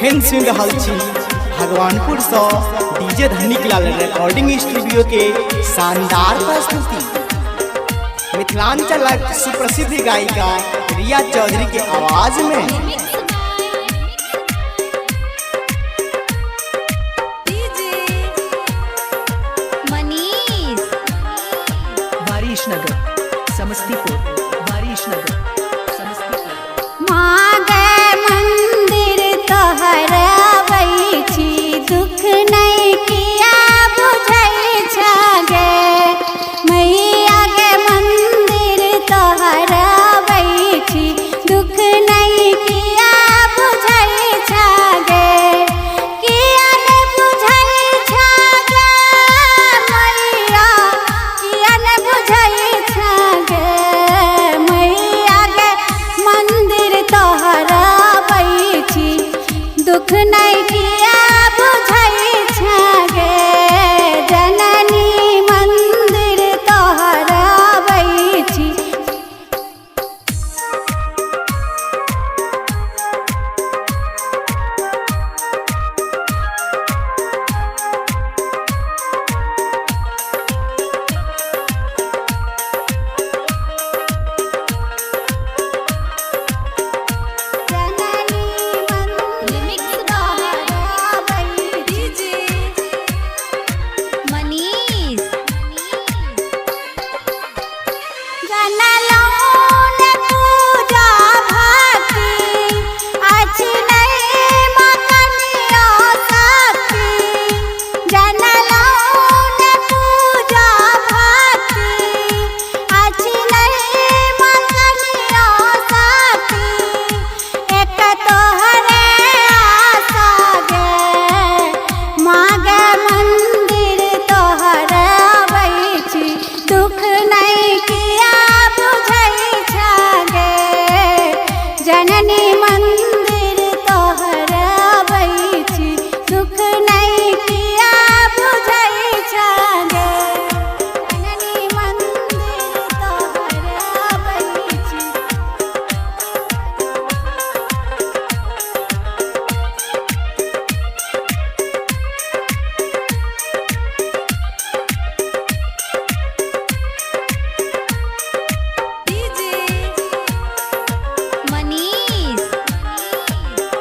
एखन सुन रहल छी भगवानपुर से DJ Dhanik Lal recording studio के शानदार प्रस्तुति। मिथिलांचल सुप्रसिद्ध गायिका रिया चौधरी के आवाज में वारिशनगर समस्तीपुर, वारिशनगर समस्तीपुर। माँ गे मंदिर तोहरबै छी, दुख नहीं किया बुझै छगे। मैया गे मंदिर तोहरबै छी, दुख नहीं किया बुझै छगे। किया नहीं बुझै छगे मैया, किया नहीं बुझै छगे। मैया गे मंदिर तोहरबै छी, दुख नहीं किया बुझै छगे। जननी मंदिर तोहरबै छी। जननी मंदिर तोहरबै छी, दुख नहीं किया बुझै छगे। जननी मंदिर तोहरबै छी।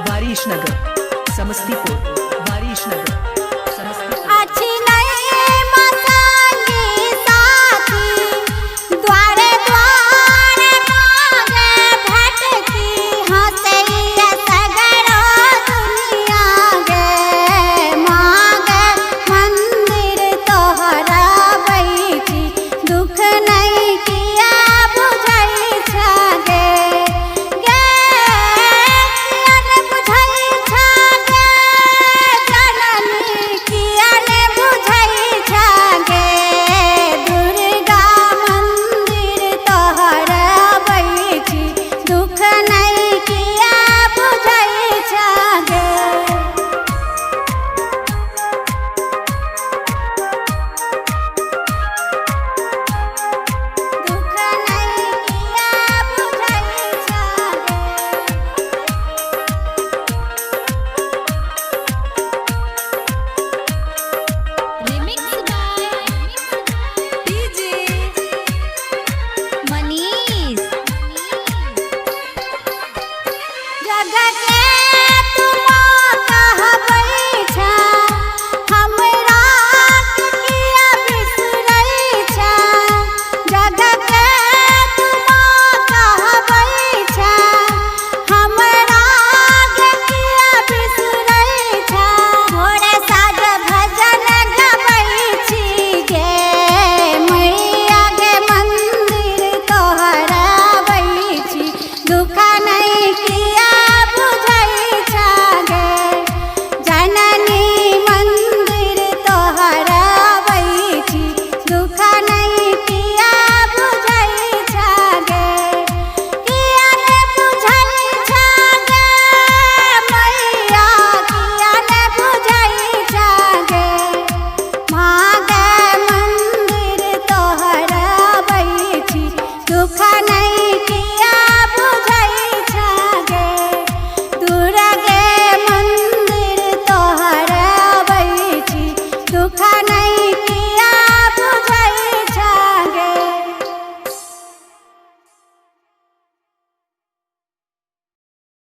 वारिशनगर समस्तीपुर, वारिशनगर।